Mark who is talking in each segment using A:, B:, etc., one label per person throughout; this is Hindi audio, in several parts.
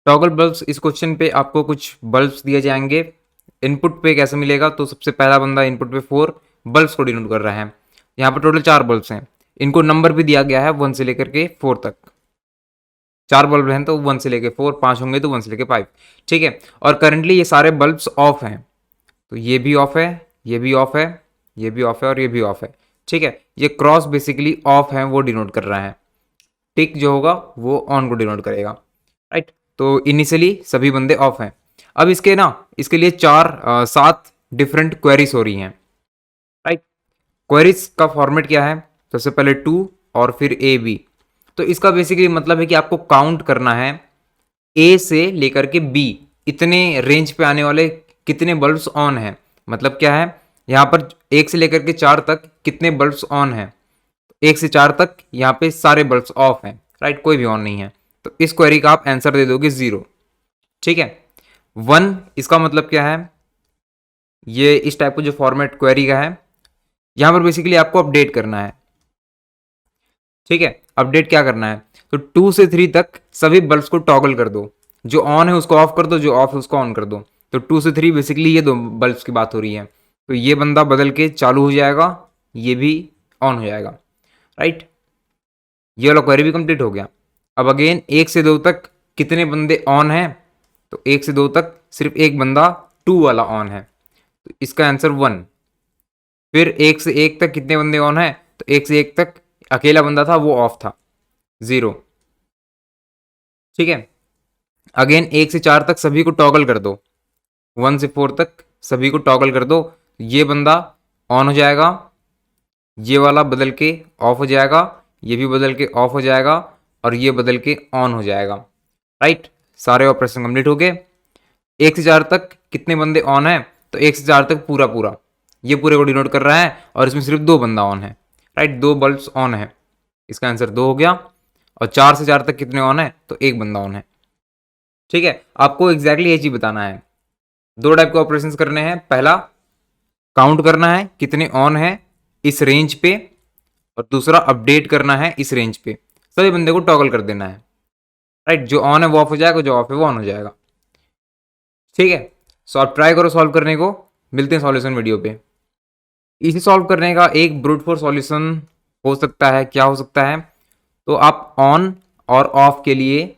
A: टॉगल बल्ब्स, इस क्वेश्चन पे आपको कुछ बल्ब्स दिए जाएंगे। इनपुट पे कैसे मिलेगा, तो सबसे पहला बंदा इनपुट पे 4 बल्ब्स को डिनोट कर रहा है। यहाँ पर टोटल 4 बल्ब्स हैं, इनको नंबर भी दिया गया है 1 से लेकर के 4 तक। 4 बल्ब हैं तो 1 से लेकर 4, 5 होंगे तो 1 से लेकर 5। ठीक है, और करंटली ये सारे बल्ब्स ऑफ हैं, तो ये भी ऑफ है, ये भी ऑफ है, ये भी ऑफ है और ये भी ऑफ है। ठीक है, ये क्रॉस बेसिकली ऑफ है वो डिनोट कर रहा है, टिक जो होगा वो ऑन को डिनोट करेगा। राइट, तो इनिशियली सभी बंदे ऑफ हैं। अब इसके लिए 7 डिफरेंट क्वेरीज हो रही हैं। राइट, क्वेरीज का फॉर्मेट क्या है, सबसे पहले 2 और फिर ए बी। तो इसका बेसिकली मतलब है कि आपको काउंट करना है ए से लेकर के बी, इतने रेंज पे आने वाले कितने बल्ब्स ऑन हैं। मतलब क्या है, यहाँ पर 1 से लेकर के 4 तक कितने बल्ब्स ऑन हैं, 1 से 4 तक यहाँ पे सारे बल्ब्स ऑफ हैं। राइट, कोई भी ऑन नहीं है, तो इस क्वेरी का आप आंसर दे दोगे 0। ठीक है, 1 इसका मतलब क्या है, ये इस टाइप का जो फॉर्मेट क्वेरी का है, यहाँ पर बेसिकली आपको अपडेट करना है। ठीक है, अपडेट क्या करना है, तो 2 से 3 तक सभी बल्ब्स को टॉगल कर दो, जो ऑन है उसको ऑफ कर दो, जो ऑफ है उसको ऑन कर दो। तो 2 से 3 बेसिकली ये 2 बल्ब्स की बात हो रही है, तो ये बंदा बदल के चालू हो जाएगा, ये भी ऑन हो जाएगा। राइट, ये वाला क्वेरी भी कंप्लीट हो गया। अब अगेन 1 से 2 तक कितने बंदे ऑन हैं, तो 1 से 2 तक सिर्फ एक बंदा 2 वाला ऑन है, तो इसका आंसर 1। फिर 1 से 1 तक कितने बंदे ऑन है, तो 1 से 1 तक अकेला बंदा था वो ऑफ था, 0। ठीक है, अगेन 1 से 4 तक सभी को टॉगल कर दो, 1 से 4 तक सभी को टॉगल कर दो, ये बंदा ऑन हो जाएगा, ये वाला बदल के ऑफ हो जाएगा, ये भी बदल के ऑफ हो जाएगा और ये बदल के ऑन हो जाएगा। राइट, सारे ऑपरेशन कंप्लीट हो गए। 1 से 4 तक कितने बंदे ऑन है, तो 1 से 4 तक पूरा पूरा ये पूरे को डिनोट कर रहा है और इसमें सिर्फ 2 बंदा ऑन है। राइट, 2 बल्ब्स ऑन है, इसका आंसर 2 हो गया। और 4 से 4 तक कितने ऑन है, तो 1 बंदा ऑन है। ठीक है, आपको एग्जैक्टली ये चीज बताना है। 2 टाइप के ऑपरेशंस करने हैं, पहला काउंट करना है कितने ऑन है इस रेंज पे, और दूसरा अपडेट करना है इस रेंज पे, सभी बंदे को टॉगल कर देना है। राइट, जो ऑन है वो ऑफ हो जाएगा, जो ऑफ है वो ऑन हो जाएगा। ठीक है, सो आप ट्राई करो सॉल्व करने को, मिलते हैं सॉल्यूशन वीडियो पे। इसे सॉल्व करने का एक ब्रूट फोर्स सॉल्यूशन हो सकता है, क्या हो सकता है, तो आप ऑन और ऑफ के लिए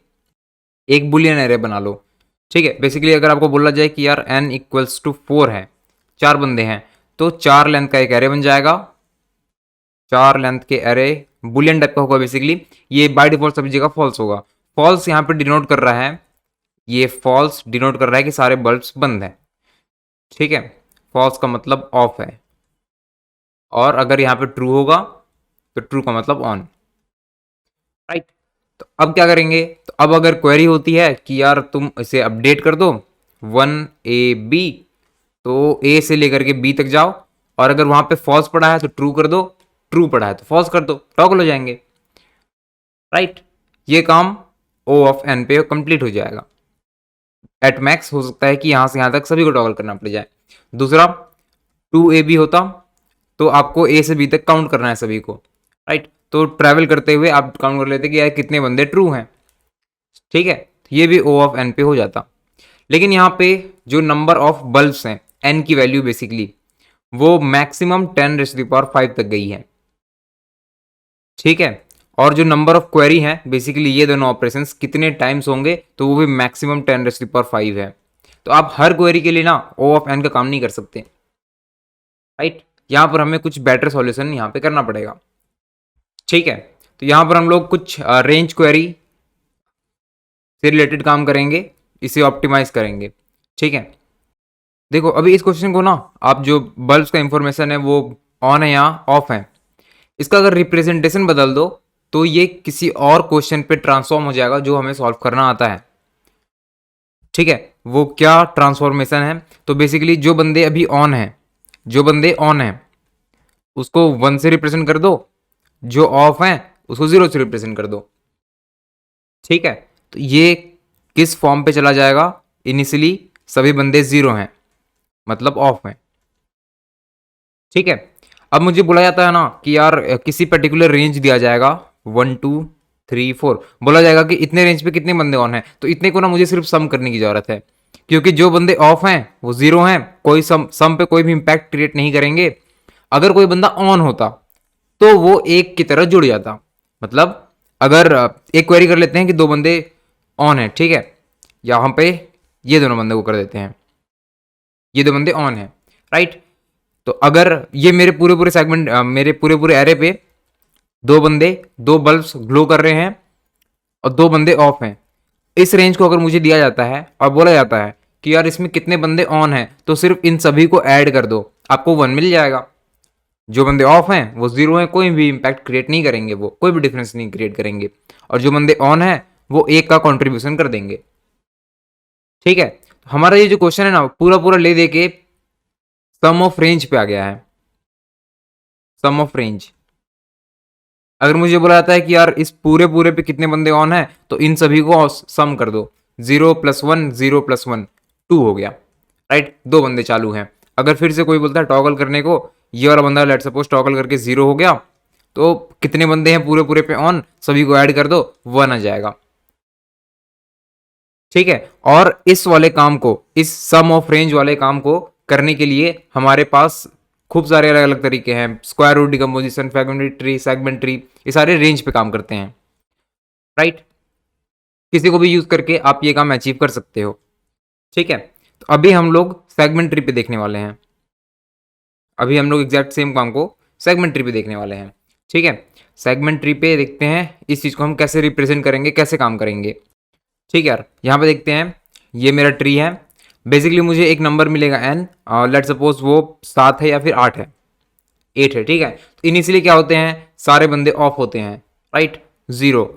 A: एक बुलियन एरे बना लो। ठीक है, बेसिकली अगर आपको बोला जाए कि यार n इक्वल्स टू 4 है, 4 बंदे हैं, तो 4 लेंथ का एक एरे बन जाएगा। 4 लेंथ के एरे बुलियन टाइप का होगा बेसिकली, ये बाय डिफॉल्ट सभी जगह फॉल्स होगा। फॉल्स यहाँ पे डिनोट कर रहा है, ये फॉल्स डिनोट कर रहा है कि सारे बल्ब्स बंद हैं। ठीक है, फॉल्स का मतलब ऑफ है, और अगर यहाँ पे ट्रू होगा तो ट्रू का मतलब ऑन। राइट, तो अब क्या करेंगे, तो अब अगर क्वेरी होती है कि यार तुम इसे अपडेट कर दो 1 a b, तो ए से लेकर के बी तक जाओ, और अगर वहां पे फॉल्स पड़ा है तो ट्रू कर दो, ट्रू पड़ा है तो फॉल्स कर दो, टॉगल हो जाएंगे। राइट, ये काम ओ ऑफ एन पे कंप्लीट हो जाएगा। एट मैक्स हो सकता है कि यहां से यहां तक सभी को टॉगल करना पड़ जाए। दूसरा 2ab होता तो आपको ए से बी तक काउंट करना है सभी को। राइट, तो ट्रैवल करते हुए आप काउंट कर लेते कि यार कितने बंदे ट्रू हैं। ठीक है, ये भी ओ ऑफ एन पे हो जाता। लेकिन यहाँ पे जो नंबर ऑफ बल्ब्स हैं, एन की वैल्यू बेसिकली वो मैक्सिमम 10⁵ तक गई है। ठीक है, और जो नंबर ऑफ क्वेरी है बेसिकली ये दोनों ऑपरेशंस कितने टाइम्स होंगे, तो वो भी मैक्सिमम 10⁵ है। तो आप हर क्वेरी के लिए ना ओ ऑफ एन का काम नहीं कर सकते। राइट, यहाँ पर हमें कुछ बेटर सॉल्यूशन यहाँ पे करना पड़ेगा। ठीक है, तो यहाँ पर हम लोग कुछ रेंज क्वेरी से रिलेटेड काम करेंगे, इसे ऑप्टिमाइज करेंगे। ठीक है, देखो अभी इस क्वेश्चन को ना, आप जो बल्ब्स का इंफॉर्मेशन है वो ऑन है या ऑफ है, इसका अगर रिप्रेजेंटेशन बदल दो तो ये किसी और क्वेश्चन पे ट्रांसफॉर्म हो जाएगा जो हमें सॉल्व करना आता है। ठीक है, वो क्या ट्रांसफॉर्मेशन है, तो बेसिकली जो बंदे अभी ऑन है, जो बंदे ऑन है उसको 1 से रिप्रेजेंट कर दो, जो ऑफ है उसको 0 से रिप्रेजेंट कर दो। ठीक है, तो ये किस फॉर्म पे चला जाएगा, इनिशियली सभी बंदे 0 हैं मतलब ऑफ हैं। ठीक है, अब मुझे बोला जाता है ना कि यार किसी पर्टिकुलर रेंज दिया जाएगा 1 2 3 4 बोला जाएगा कि इतने रेंज पे कितने बंदे ऑन हैं, तो इतने को ना मुझे सिर्फ सम करने की जरूरत है, क्योंकि जो बंदे ऑफ हैं वो 0 हैं, कोई सम पे कोई भी इंपैक्ट क्रिएट नहीं करेंगे। अगर कोई बंदा ऑन होता तो वो एक की तरह जुड़ जाता। मतलब अगर एक क्वेरी कर लेते हैं कि 2 बंदे ऑन है, ठीक है, यहाँ पे ये दोनों बंदे को कर देते हैं, ये 2 बंदे ऑन है, राइट। तो अगर ये मेरे पूरे पूरे सेगमेंट, मेरे पूरे पूरे एरे पे 2 बंदे 2 बल्ब्स ग्लो कर रहे हैं और 2 बंदे ऑफ हैं, इस रेंज को अगर मुझे दिया जाता है और बोला जाता है कि यार इसमें कितने बंदे ऑन हैं, तो सिर्फ इन सभी को ऐड कर दो, आपको 1 मिल जाएगा। जो बंदे ऑफ हैं वो 0 हैं, कोई भी इंपैक्ट क्रिएट नहीं करेंगे, वो कोई भी डिफरेंस नहीं क्रिएट करेंगे, और जो बंदे ऑन हैं वो 1 का कॉन्ट्रीब्यूशन कर देंगे, ठीक है। हमारा ये जो क्वेश्चन है ना, पूरा पूरा ले दे के सम ऑफ रेंज पे आ गया है, सम ऑफ रेंज। अगर मुझे बोला जाता है कि यार इस पूरे पूरे पे कितने बंदे ऑन है, तो इन सभी को सम कर दो, 0 + 1 0 + 1 2 हो गया, राइट। 2 बंदे चालू हैं। अगर फिर से कोई बोलता है टॉगल करने को, ये वाला बंदा लेट सपोज टॉगल करके 0 हो गया, तो कितने बंदे हैं पूरे पूरे पे ऑन, सभी को ऐड कर दो, 1 आ जाएगा, ठीक है। और इस वाले काम को, इस सम ऑफ रेंज वाले काम को करने के लिए हमारे पास खूब सारे अलग अलग तरीके हैं, square root decomposition, fragmentary tree, segment tree, ये सारे रेंज पे काम करते हैं, राइट। किसी को भी यूज करके आप ये काम अचीव कर सकते हो, ठीक है। तो अभी हम लोग सेगमेंट ट्री पे देखने वाले हैं, अभी हम लोग एग्जैक्ट सेम काम को सेगमेंट ट्री पे देखने वाले हैं, ठीक है। सेगमेंट ट्री पे देखते हैं इस चीज को हम कैसे रिप्रेजेंट करेंगे, कैसे काम करेंगे, ठीक है यार। यहाँ पे देखते हैं, ये मेरा ट्री है, बेसिकली मुझे एक नंबर मिलेगा n, और लेट सपोज वो 7 है या फिर 8 है, 8 है, ठीक है। तो इनिशियली क्या होते हैं, सारे बंदे ऑफ होते हैं, राइट, 0,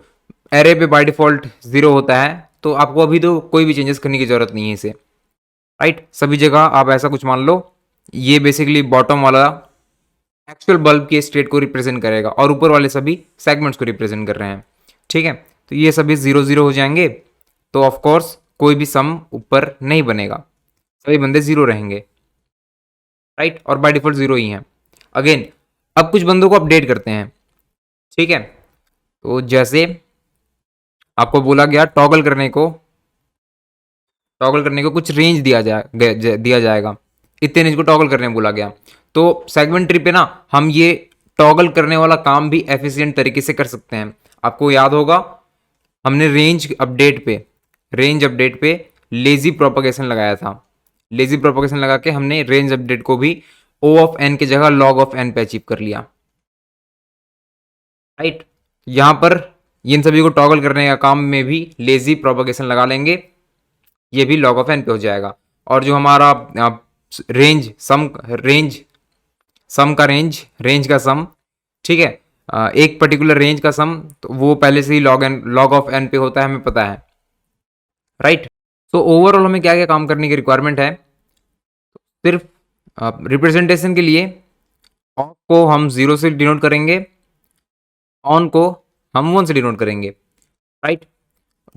A: एरे पे बाय डिफॉल्ट 0 होता है, तो आपको अभी तो कोई भी चेंजेस करने की जरूरत नहीं है इसे, राइट। सभी जगह आप ऐसा कुछ मान लो, ये बेसिकली बॉटम वाला एक्चुअल बल्ब के स्टेट को रिप्रेजेंट करेगा, और ऊपर वाले सभी सेगमेंट्स को रिप्रेजेंट कर रहे हैं, ठीक है। तो ये सभी 0 0 हो जाएंगे, तो ऑफ कोर्स कोई भी सम ऊपर नहीं बनेगा, सभी बंदे 0 रहेंगे, राइट, और बाय डिफॉल्ट 0 ही हैं। अगेन अब कुछ बंदों को अपडेट करते हैं, ठीक है। तो जैसे आपको बोला गया टॉगल करने को कुछ रेंज दिया जाएगा, इतने रेंज को टॉगल करने बोला गया। तो सेगमेंट ट्री पे ना हम ये टॉगल करने वाला काम भी एफिशिएंट तरीके से कर सकते हैं। आपको याद होगा हमने रेंज अपडेट पे लेजी प्रोपगेशन लगाया था, लेजी प्रोपगेशन लगा के हमने रेंज अपडेट को भी O ऑफ n की जगह log ऑफ n पे अचीव कर लिया, राइट। यहां पर इन सभी को टॉगल करने का काम में भी लेजी प्रोपगेशन लगा लेंगे, ये भी log ऑफ n पे हो जाएगा। और जो हमारा रेंज रेंज का सम, ठीक है, एक पर्टिकुलर रेंज का सम, तो वो पहले से ही log ऑफ n पे होता है, हमें पता है, राइट। तो ओवरऑल हमें क्या क्या काम करने की रिक्वायरमेंट है, सिर्फ रिप्रेजेंटेशन के लिए ऑफ को हम 0 से डिनोट करेंगे, ऑन को हम 1 से डिनोट करेंगे, राइट।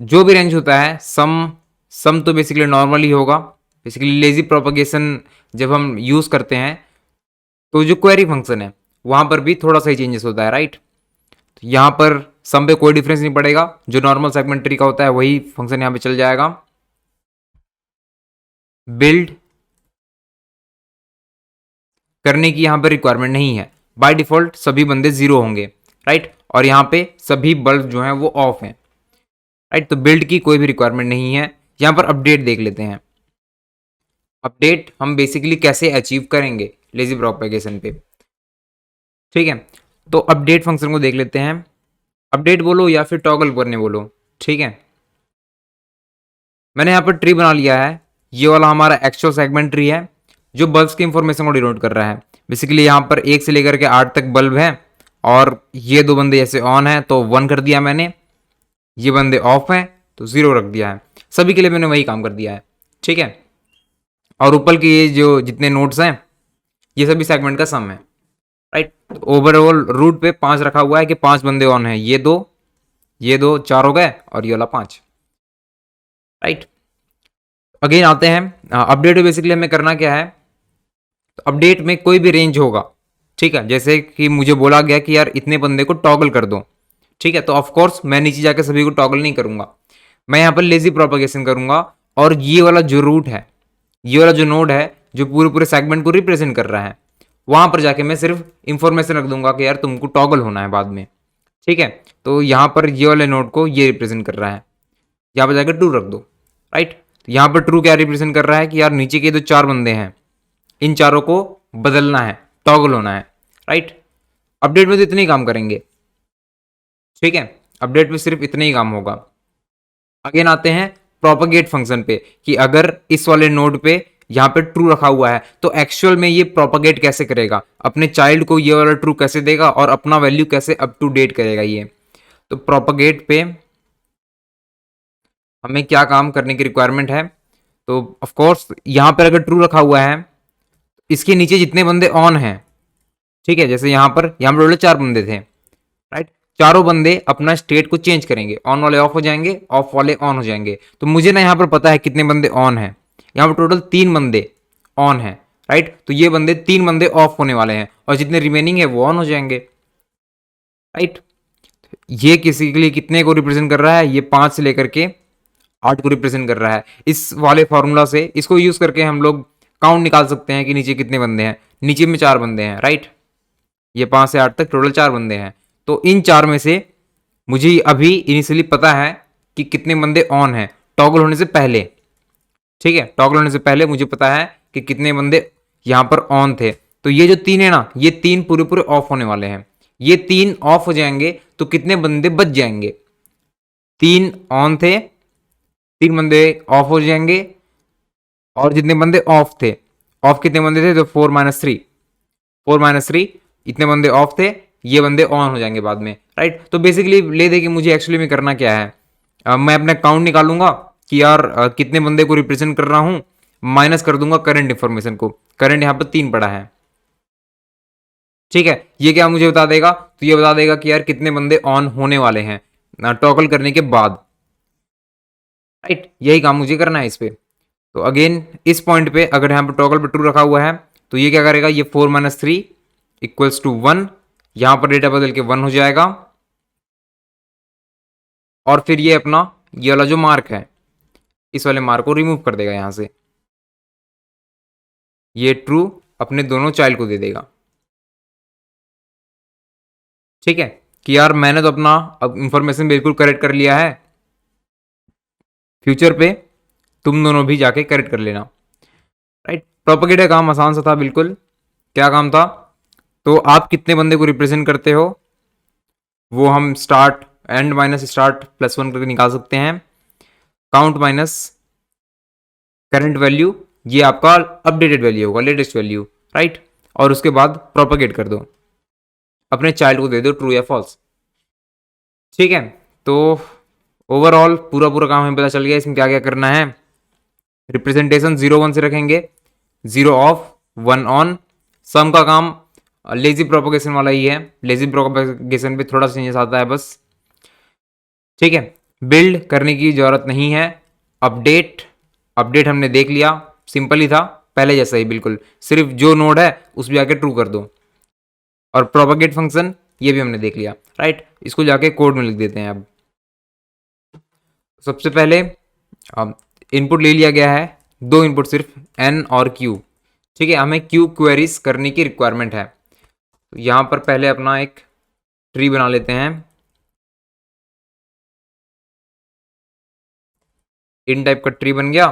A: जो भी रेंज होता है, सम तो बेसिकली नॉर्मल ही होगा। बेसिकली लेजी प्रोपगेशन जब हम यूज़ करते हैं, तो जो क्वेरी फंक्शन है वहाँ पर भी थोड़ा सा ही चेंजेस होता है, राइट। तो यहाँ पर सम पे कोई डिफरेंस नहीं पड़ेगा, जो नॉर्मल सेगमेंट ट्री का होता है वही फंक्शन यहाँ पे चल जाएगा। बिल्ड करने की यहाँ पर रिक्वायरमेंट नहीं है, बाय डिफॉल्ट सभी बंदे 0 होंगे, राइट, और यहाँ पे सभी बल्ब जो हैं वो ऑफ हैं, राइट। तो बिल्ड की कोई भी रिक्वायरमेंट नहीं है। यहाँ पर अपडेट देख लेते हैं, अपडेट हम बेसिकली कैसे अचीव करेंगे लेजी प्रोपगेशन पे, ठीक है। तो अपडेट फंक्शन को देख लेते हैं, अपडेट बोलो या फिर टॉगल करने बोलो, ठीक है। मैंने यहाँ पर ट्री बना लिया है, ये वाला हमारा एक्चुअल सेगमेंट ट्री है जो बल्ब्स की इंफॉर्मेशन को डिनोट कर रहा है। बेसिकली यहाँ पर 1 से लेकर के 8 तक बल्ब हैं, और ये 2 बंदे जैसे ऑन है तो 1 कर दिया मैंने, ये बंदे ऑफ हैं तो 0 रख दिया है, सभी के लिए मैंने वही काम कर दिया है, ठीक है। और ऊपर के ये जो जितने नोड्स हैं ये सभी सेगमेंट का सम है, राइट। तो ओवरऑल रूट पे 5 रखा हुआ है कि 5 बंदे ऑन है, ये दो 4 हो गए, और ये वाला 5, राइट। अगेन आते हैं अपडेट में, बेसिकली हमें करना क्या है, तो अपडेट में कोई भी रेंज होगा, ठीक है। जैसे कि मुझे बोला गया कि यार इतने बंदे को टॉगल कर दो, ठीक है, तो ऑफकोर्स मैं नीचे जाके सभी को टॉगल नहीं करूंगा, मैं यहाँ पर लेजी प्रोपगेशन करूंगा। और ये वाला जो रूट है, ये वाला जो नोड है जो पूरे पूरे सेगमेंट को रिप्रेजेंट कर रहा है, वहां पर जाके मैं सिर्फ इंफॉर्मेशन रख दूंगा कि यार तुमको टॉगल होना है बाद में। ठीक है, तो यहाँ पर ये वाले नोड को ये रिप्रेजेंट कर रहा है, यहाँ पर जाकर ट्रू रख दो। राइट, यहाँ पर ट्रू क्या रिप्रेजेंट कर रहा है कि यार नीचे के जो चार बंदे हैं इन चारों को बदलना है, टॉगल होना है। राइट, अपडेट में तो इतने ही काम करेंगे। ठीक है, अपडेट में सिर्फ इतना ही काम होगा। अगेन आते हैं प्रोपगेट फंक्शन पे कि अगर इस वाले नोड पे यहाँ पे ट्रू रखा हुआ है तो एक्चुअल में ये प्रोपगेट कैसे करेगा, अपने चाइल्ड को ये वाला ट्रू कैसे देगा और अपना वैल्यू कैसे अप टू डेट करेगा ये। तो प्रोपगेट पे हमें क्या काम करने की रिक्वायरमेंट है, तो ऑफ कोर्स यहाँ पर अगर ट्रू रखा हुआ है इसके नीचे जितने बंदे ऑन हैं, ठीक है, जैसे यहाँ पर टोटल चार बंदे थे। राइट, चारों बंदे अपना स्टेट को चेंज करेंगे, ऑन वाले ऑफ हो जाएंगे, ऑफ वाले ऑन हो जाएंगे। तो मुझे ना यहाँ पर पता है कितने बंदे ऑन हैं, यहाँ पर टोटल तीन बंदे ऑन हैं। राइट, तो ये बंदे तीन बंदे ऑफ होने वाले हैं और जितने रिमेनिंग है वो ऑन हो जाएंगे। राइट, ये किसी के लिए कितने को रिप्रेजेंट कर रहा है, ये 5 से लेकर के 8 को रिप्रेजेंट कर रहा है। इस वाले फॉर्मूला से इसको यूज करके हम लोग काउंट निकाल सकते हैं कि नीचे कितने बंदे हैं। नीचे में 4 बंदे हैं। राइट, ये 5 से 8 तक टोटल 4 बंदे हैं। तो इन 4 में से मुझे अभी इनिशियली पता है कि कितने बंदे ऑन हैं टॉगल होने से पहले। ठीक है, टॉगल होने से पहले मुझे पता है कि कितने बंदे यहाँ पर ऑन थे। तो ये जो 3 है ना, ये 3 पूरे पूरे ऑफ होने वाले हैं। ये 3 ऑफ हो जाएंगे तो कितने बंदे बच जाएंगे, 3 ऑन थे, 3 बंदे ऑफ हो जाएंगे और जितने बंदे ऑफ थे, ऑफ कितने बंदे थे, तो 4 - 3 इतने बंदे ऑफ थे, ये बंदे ऑन हो जाएंगे बाद में। राइट, तो बेसिकली ले दे कि मुझे एक्चुअली में करना क्या है, मैं अपना काउंट निकालूंगा कि यार कितने बंदे को रिप्रेजेंट कर रहा हूं, माइनस कर दूंगा करंट इंफॉर्मेशन को। करंट यहाँ पर 3 पड़ा है। ठीक है, ये क्या मुझे बता देगा, तो ये बता देगा कि यार कितने बंदे ऑन होने वाले हैं टॉगल करने के बाद। राइट, यही काम मुझे करना है इस पे। तो अगेन इस पॉइंट पे अगर यहाँ पर टॉगल पे ट्रू रखा हुआ है तो ये क्या करेगा, ये 4 - 3 इक्वल्स टू 1, यहाँ पर डेटा बदल के 1 हो जाएगा। और फिर ये अपना ये वाला जो मार्क है, इस वाले मार्क को रिमूव कर देगा यहाँ से, ये ट्रू अपने दोनों चाइल्ड को दे देगा। ठीक है, कि यार मैंने तो अपना अब इंफॉर्मेशन बिल्कुल करेक्ट कर लिया है, फ्यूचर पे तुम दोनों भी जाके करेक्ट कर लेना। राइट, प्रोपेगेट का काम आसान सा था बिल्कुल। क्या काम था, तो आप कितने बंदे को रिप्रेजेंट करते हो वो हम स्टार्ट एंड माइनस स्टार्ट +1 करके निकाल सकते हैं। काउंट माइनस करंट वैल्यू, ये आपका अपडेटेड वैल्यू होगा, लेटेस्ट वैल्यू। राइट, और उसके बाद प्रोपेगेट कर दो, अपने चाइल्ड को दे दो ट्रू या फॉल्स। ठीक है, तो ओवरऑल पूरा पूरा काम हमें पता चल गया इसमें क्या क्या करना है। रिप्रेजेंटेशन 0 1 से रखेंगे, 0 ऑफ 1 ऑन। सम का काम लेजी प्रोपोगेशन वाला ही है, लेजी प्रोपोगेशन पे थोड़ा सा चेंजेस आता है बस। ठीक है, बिल्ड करने की जरूरत नहीं है। अपडेट, अपडेट हमने देख लिया, सिंपल ही था पहले जैसा ही बिल्कुल, सिर्फ जो नोड है उस पर जाके ट्रू कर दो। और प्रोपोगेट फंक्शन ये भी हमने देख लिया। राइट, इसको जाके कोड में लिख देते हैं। अब सबसे पहले इनपुट ले लिया गया है, 2 इनपुट सिर्फ n और q। ठीक है, हमें q क्वेरीज करने की रिक्वायरमेंट है। तो यहाँ पर पहले अपना एक ट्री बना लेते हैं। इन टाइप का ट्री बन गया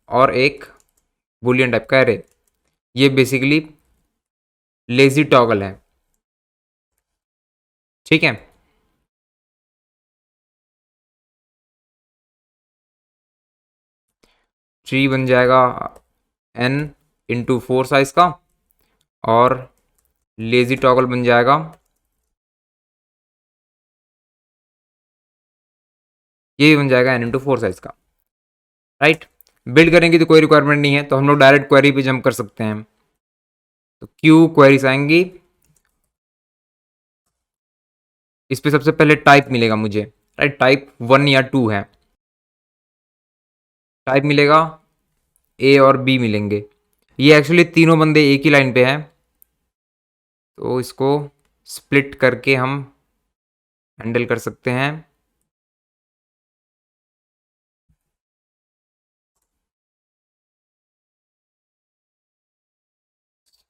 A: और एक बुलियन टाइप का एरे। ये बेसिकली लेजी टॉगल है। ठीक है, ट्री बन जाएगा n/4 साइज का और लेजी टॉगल बन जाएगा ये भी बन जाएगा n/4 साइज का। राइट, बिल्ड करेंगे तो कोई रिक्वायरमेंट नहीं है, तो हम लोग डायरेक्ट क्वेरी पे जंप कर सकते हैं। तो क्यू क्वेरीज आएंगी, इस पे सबसे पहले टाइप मिलेगा मुझे। राइट, टाइप 1 या 2 है, टाइप मिलेगा ए और बी मिलेंगे। ये एक्चुअली तीनों बंदे एक ही लाइन पे हैं, तो इसको स्प्लिट करके हम हैंडल कर सकते हैं।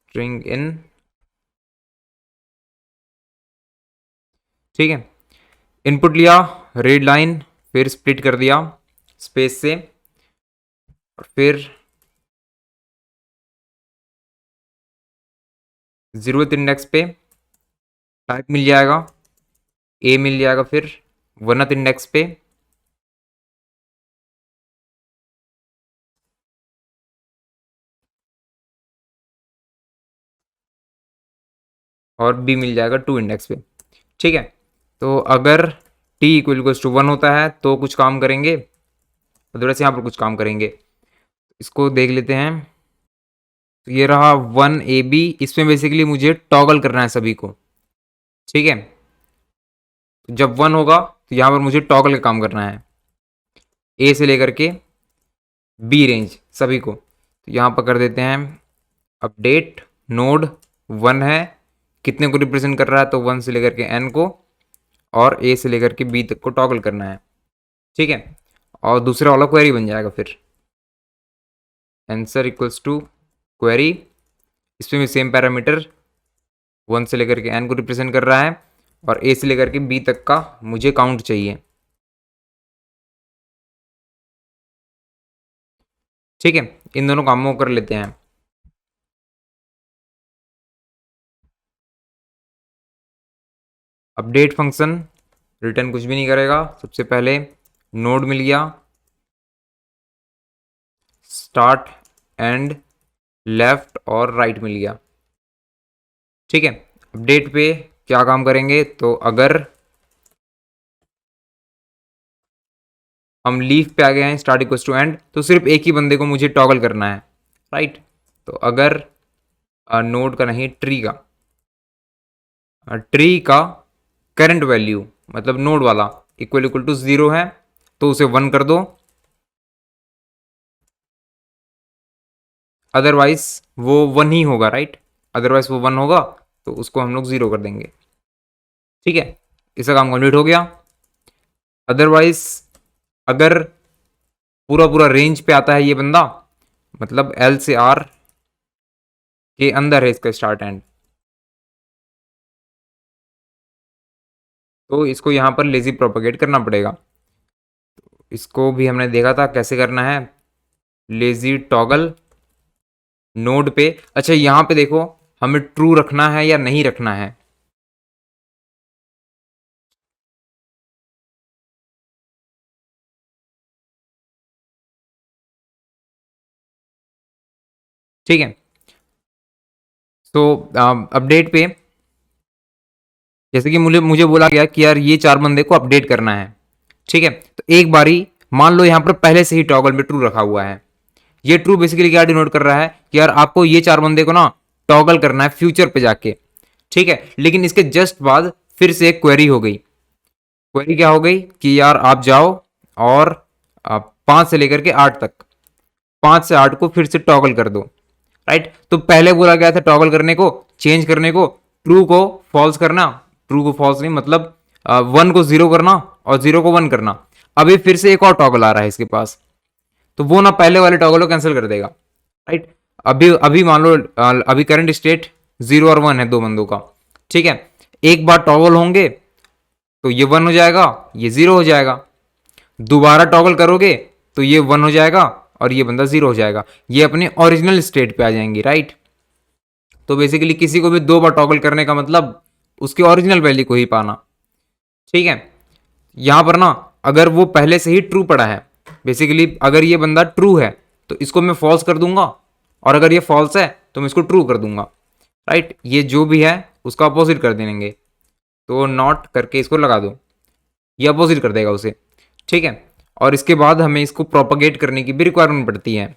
A: स्ट्रिंग इन, ठीक है। इनपुट लिया रीड लाइन, फिर स्प्लिट कर दिया स्पेस से, और फिर 0th इंडेक्स पे टाइप मिल जाएगा, ए मिल जाएगा, फिर 1th इंडेक्स पे और बी मिल जाएगा 2 इंडेक्स पे, ठीक है। तो अगर टी इक्वल टू 1 होता है तो कुछ काम करेंगे, अदरवाइज यहाँ पर कुछ काम करेंगे। इसको देख लेते हैं। तो ये रहा 1 AB, इसमें बेसिकली मुझे टॉगल करना है सभी को, ठीक है। तो जब 1 होगा तो यहाँ पर मुझे टॉगल का काम करना है, ए से लेकर के बी रेंज सभी को। तो यहाँ पर कर देते हैं अपडेट नोड 1 है, कितने को रिप्रेजेंट कर रहा है, तो 1 से लेकर के n को, और ए से लेकर के बी तक को टॉगल करना है, ठीक है। और दूसरा वाला क्वेरी बन जाएगा फिर आंसर इक्वल्स टू क्वेरी, इसमें भी सेम पैरामीटर 1 से लेकर के n को रिप्रेजेंट कर रहा है, और ए से लेकर के बी तक का मुझे काउंट चाहिए, ठीक है। इन दोनों कामों को कर लेते हैं। अपडेट फंक्शन रिटर्न कुछ भी नहीं करेगा, सबसे पहले नोड मिल गया, स्टार्ट एंड लेफ्ट और राइट मिल गया, ठीक है। अपडेट पे क्या काम करेंगे, तो अगर हम लीफ पे आ गए हैं स्टार्ट इक्वल्स टू एंड, तो सिर्फ एक ही बंदे को मुझे टॉगल करना है, राइट। तो अगर नोड का नहीं, ट्री का करंट वैल्यू मतलब नोड वाला इक्वल टू 0 है, तो उसे 1 कर दो, अदरवाइज वो 1 ही होगा, राइट। अदरवाइज वो 1 होगा तो उसको हम लोग 0 कर देंगे, ठीक है। इसका काम कंप्लीट हो गया। अदरवाइज अगर पूरा पूरा रेंज पे आता है ये बंदा, मतलब एल से आर के अंदर है इसका स्टार्ट एंड, तो इसको यहाँ पर लेजी प्रोपोगेट करना पड़ेगा। इसको भी हमने देखा था कैसे करना है, लेजी टॉगल नोड पे। अच्छा यहाँ पे देखो हमें ट्रू रखना है या नहीं रखना है, ठीक है। तो अपडेट पे जैसे कि मुझे मुझे बोला गया कि यार ये 4 बंदे को अपडेट करना है, ठीक है। तो एक बारी मान लो यहाँ पर पहले से ही टॉगल में ट्रू रखा हुआ है, ये ट्रू बेसिकली क्या डिनोट कर रहा है कि यार आपको ये 4 बंदे को ना टॉगल करना है फ्यूचर पे जाके, ठीक है। लेकिन इसके जस्ट बाद फिर से एक क्वेरी हो गई। क्वेरी क्या हो गई कि यार आप जाओ और 5 से लेकर के 8 तक, 5 से 8 को फिर से टॉगल कर दो, राइट। तो पहले बोला गया था टॉगल करने को, चेंज करने को, ट्रू को फॉल्स करना, ट्रू को फॉल्स नहीं मतलब 1 को 0 करना और 0 को 1 करना। अभी फिर से एक और टॉगल आ रहा है इसके पास, तो वो ना पहले वाले टॉगल को कैंसिल कर देगा, राइट। अभी अभी मान लो अभी करंट स्टेट 0 और 1 है दो बंदों का, ठीक है। एक बार टॉगल होंगे तो ये 1 हो जाएगा, ये 0 हो जाएगा। दोबारा टॉगल करोगे तो ये 1 हो जाएगा और ये बंदा 0 हो जाएगा, ये अपने ओरिजिनल स्टेट पे आ जाएंगे, राइट। तो बेसिकली किसी को भी 2 बार टॉगल करने का मतलब उसकी ओरिजिनल वैल्यू को ही पाना, ठीक है। यहां पर ना अगर वो पहले से ही ट्रू पड़ा है, बेसिकली अगर ये बंदा ट्रू है तो इसको मैं फॉल्स कर दूंगा, और अगर ये फॉल्स है तो मैं इसको ट्रू कर दूंगा, राइट। ये जो भी है उसका अपोजिट कर देंगे, तो नॉट करके इसको लगा दो, ये अपोजिट कर देगा उसे, ठीक है। और इसके बाद हमें इसको प्रोपगेट करने की भी रिक्वायरमेंट पड़ती है।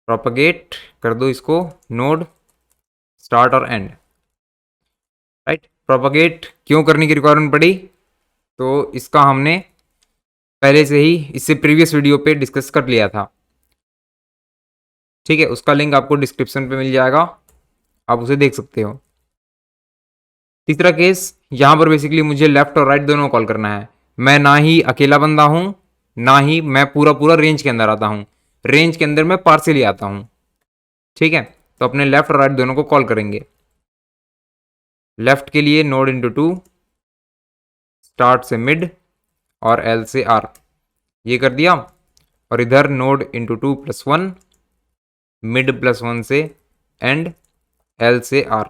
A: प्रोपगेट कर दो इसको नोड स्टार्ट और एंड, राइट। प्रोपगेट क्यों करने की रिक्वायरमेंट पड़ी, तो इसका हमने पहले से ही इससे प्रीवियस वीडियो पे डिस्कस कर लिया था, ठीक है। उसका लिंक आपको डिस्क्रिप्शन पे मिल जाएगा, आप उसे देख सकते हो। तीसरा केस, यहाँ पर बेसिकली मुझे लेफ्ट और राइट दोनों कॉल करना है। मैं ना ही अकेला बंदा हूँ, ना ही मैं पूरा पूरा रेंज के अंदर आता हूँ, रेंज के अंदर मैं पार्शियली आता हूँ। ठीक है, तो अपने लेफ्ट और राइट दोनों को कॉल करेंगे। लेफ्ट के लिए नोड इंटू टू, स्टार्ट से मिड और एल से आर, ये कर दिया। और इधर node into two plus one, mid plus one से एंड, एल से आर।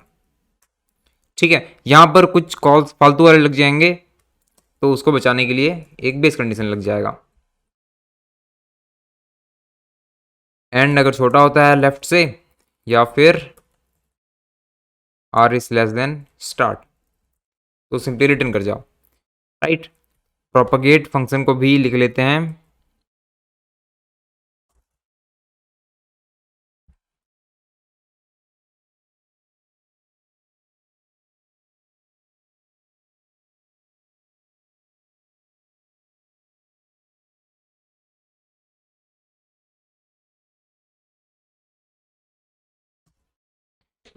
A: ठीक है, यहां पर कुछ कॉल्स फालतू वाले लग जाएंगे, तो उसको बचाने के लिए एक बेस कंडीशन लग जाएगा। एंड अगर छोटा होता है लेफ्ट से, या फिर R is less than start, तो सिंपली रिटर्न कर जाओ। राइट, प्रोपगेट फंक्शन को भी लिख लेते हैं।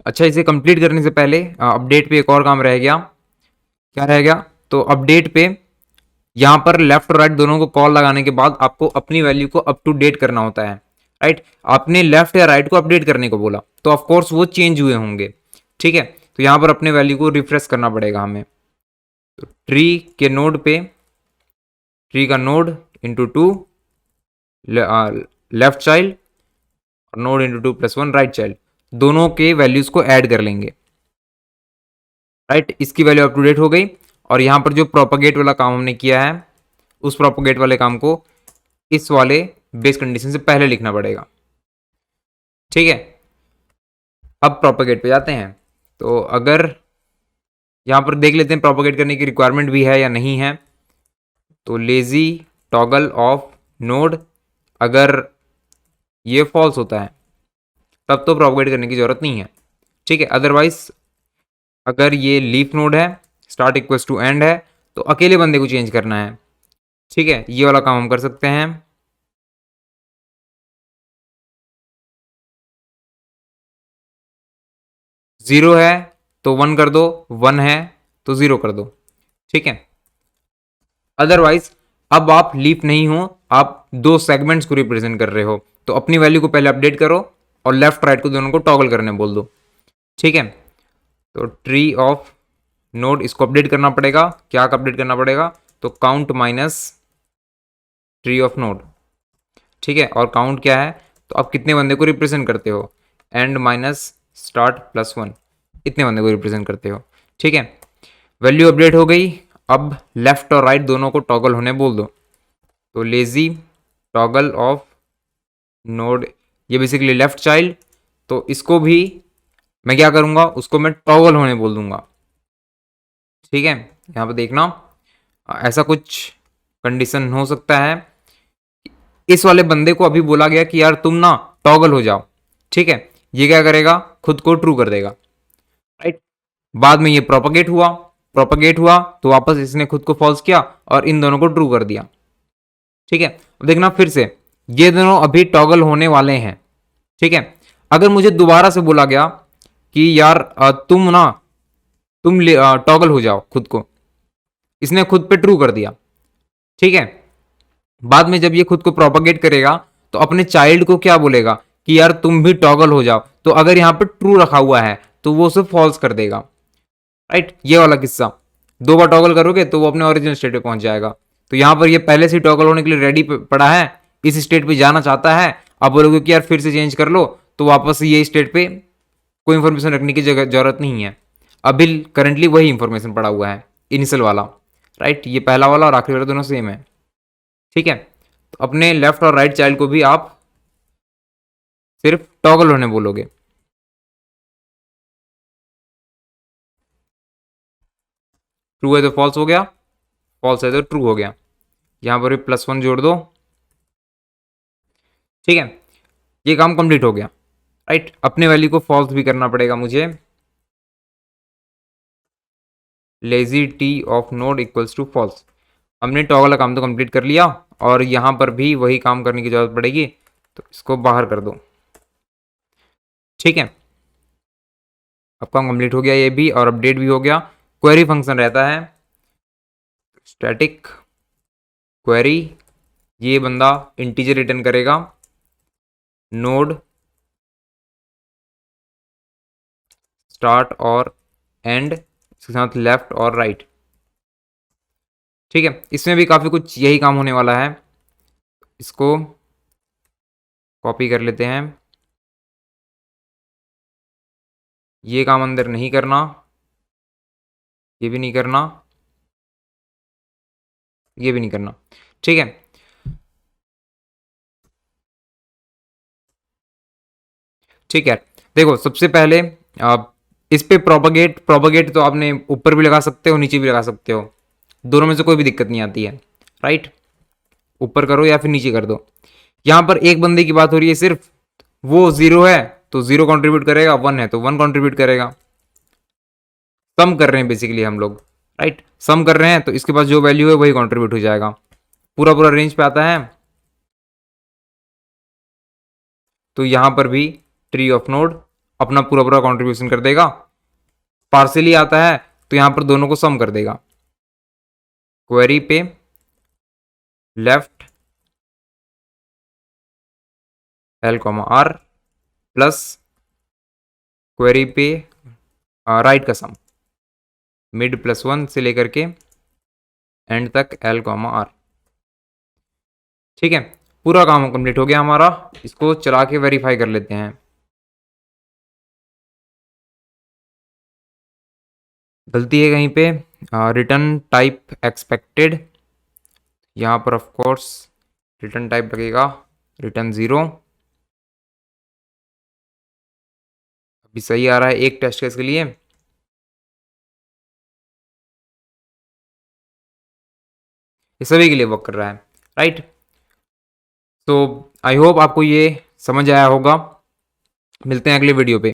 A: अच्छा, इसे कंप्लीट करने से पहले अपडेट पे एक और काम रह गया। क्या रह गया? तो अपडेट पे यहाँ पर लेफ्ट और राइट दोनों को कॉल लगाने के बाद आपको अपनी वैल्यू को अप टू डेट करना होता है। राइट, आपने लेफ्ट या राइट को अपडेट करने को बोला, तो ऑफ कोर्स वो चेंज हुए होंगे। ठीक है, तो यहाँ पर अपने वैल्यू को रिफ्रेश करना पड़ेगा हमें। तो ट्री के नोड पे, ट्री का node into two left child, और node into two plus one right child, दोनों के वैल्यूज को ऐड कर लेंगे। राइट, इसकी वैल्यू अप टू डेट हो गई। और यहाँ पर जो प्रोपगेट वाला काम हमने किया है, उस प्रोपगेट वाले काम को इस वाले बेस कंडीशन से पहले लिखना पड़ेगा। ठीक है, अब प्रोपगेट पे जाते हैं। तो अगर यहाँ पर देख लेते हैं प्रोपगेट करने की रिक्वायरमेंट भी है या नहीं है। तो लेजी टॉगल ऑफ नोड, अगर ये फॉल्स होता है तब तो प्रोपगेट करने की जरूरत नहीं है। ठीक है, अदरवाइज अगर ये लीफ नोड है, स्टार्ट इक्वल्स टू एंड है, तो अकेले बंदे को चेंज करना है। ठीक है, ये वाला काम हम कर सकते हैं। जीरो है तो वन कर दो, वन है तो जीरो कर दो। ठीक है, अदरवाइज अब आप लीफ नहीं हो, आप दो सेगमेंट्स को रिप्रेजेंट कर रहे हो, तो अपनी वैल्यू को पहले अपडेट करो और लेफ्ट राइट को दोनों को टॉगल करने बोल दो। ठीक है, तो ट्री ऑफ नोड इसको अपडेट करना पड़ेगा। क्या अपडेट करना पड़ेगा? तो count minus tree of node. ठीक है, और काउंट क्या है? तो आप कितने बंदे को रिप्रेजेंट करते हो, and minus start plus one, इतने बंदे को रिप्रेजेंट करते हो। ठीक है, वैल्यू अपडेट हो गई। अब लेफ्ट और राइट दोनों को टॉगल होने बोल दो। तो लेजी टॉगल ऑफ नोड, ये बेसिकली लेफ्ट चाइल्ड, तो इसको भी मैं क्या करूंगा, उसको मैं टॉगल होने बोल दूंगा। ठीक है, यहाँ पे देखना, ऐसा कुछ कंडीशन हो सकता है। इस वाले बंदे को अभी बोला गया कि यार तुम ना टॉगल हो जाओ। ठीक है, ये क्या करेगा, खुद को ट्रू कर देगा। राइट, बाद में ये प्रोपगेट हुआ, प्रोपगेट हुआ तो वापस इसने खुद को फॉल्स किया और इन दोनों को ट्रू कर दिया। ठीक है, अब देखना फिर से, ये दोनों अभी टॉगल होने वाले हैं। ठीक है, अगर मुझे दोबारा से बोला गया कि यार तुम ना, तुम टॉगल हो जाओ खुद को, इसने खुद पे ट्रू कर दिया। ठीक है, बाद में जब ये खुद को प्रोपगेट करेगा तो अपने चाइल्ड को क्या बोलेगा कि यार तुम भी टॉगल हो जाओ, तो अगर यहाँ पर ट्रू रखा हुआ है तो वो उसे फॉल्स कर देगा। राइट, ये वाला किस्सा, दो बार टॉगल करोगे तो वो अपने ओरिजिनल स्टेट पे पहुंच जाएगा। तो यहाँ पर ये पहले से टॉगल होने के लिए रेडी पड़ा है, इस स्टेट पे जाना चाहता है। आप बोलोगे कि यार फिर से चेंज कर लो, तो वापस ये स्टेट पे कोई इंफॉर्मेशन रखने की जरूरत नहीं है, अभी करंटली वही इंफॉर्मेशन पड़ा हुआ है, इनिशियल वाला। राइट, ये पहला वाला और आखिरी वाला दोनों सेम है। ठीक है, तो अपने लेफ्ट और राइट चाइल्ड को भी आप सिर्फ टॉगल होने बोलोगे। ट्रू है तो फॉल्स हो गया, फॉल्स है तो ट्रू हो गया। यहां पर भी प्लस वन जोड़ दो। ठीक है, ये काम कंप्लीट हो गया। राइट, अपने वैल्यू को फॉल्स भी करना पड़ेगा मुझे। Lazy T of node equals to false, हमने टॉगल का काम तो कंप्लीट कर लिया, और यहां पर भी वही काम करने की जरूरत पड़ेगी, तो इसको बाहर कर दो। ठीक है, अब काम कंप्लीट हो गया ये भी, और अपडेट भी हो गया। क्वेरी फंक्शन रहता है, स्टैटिक क्वेरी, ये बंदा इंटीजर रिटर्न करेगा, नोड स्टार्ट और एंड, इसके साथ लेफ्ट और राइट। ठीक है, इसमें भी काफ़ी कुछ यही काम होने वाला है। इसको कॉपी कर लेते हैं, ये काम अंदर नहीं करना, ये भी नहीं करना, ये भी नहीं करना। ठीक है, ठीक है। देखो सबसे पहले आप इस पे प्रोपगेट, प्रोपगेट तो आपने ऊपर भी लगा सकते हो, नीचे भी लगा सकते हो, दोनों में से कोई भी दिक्कत नहीं आती है, राइट। ऊपर करो या फिर नीचे कर दो। यहाँ पर एक बंदे की बात हो रही है सिर्फ, वो जीरो है तो जीरो कंट्रीब्यूट करेगा, वन है तो वन कंट्रीब्यूट करेगा। सम कर रहे हैं बेसिकली हम लोग, राइट, सम कर रहे हैं तो इसके पास जो वैल्यू है वही कंट्रीब्यूट हो जाएगा। पूरा पूरा रेंज पे आता है, तो यहां पर भी ट्री ऑफ नोड अपना पूरा पूरा कंट्रीब्यूशन कर देगा। पार्सली आता है तो यहां पर दोनों को सम कर देगा। क्वेरी पे left L comma R plus query पे राइट का सम, मिड प्लस वन से लेकर के एंड तक एल कॉमा आर। ठीक है, पूरा काम कंप्लीट हो गया हमारा। इसको चला के वेरीफाई कर लेते हैं। गलती है कहीं पे, रिटर्न टाइप एक्सपेक्टेड, यहाँ पर ऑफ कोर्स रिटर्न टाइप लगेगा रिटर्न ज़ीरो। अभी सही आ रहा है एक टेस्ट केस के लिए। ये सभी के लिए वर्क कर रहा है, राइट। तो आई होप आपको ये समझ आया होगा। मिलते हैं अगले वीडियो पे।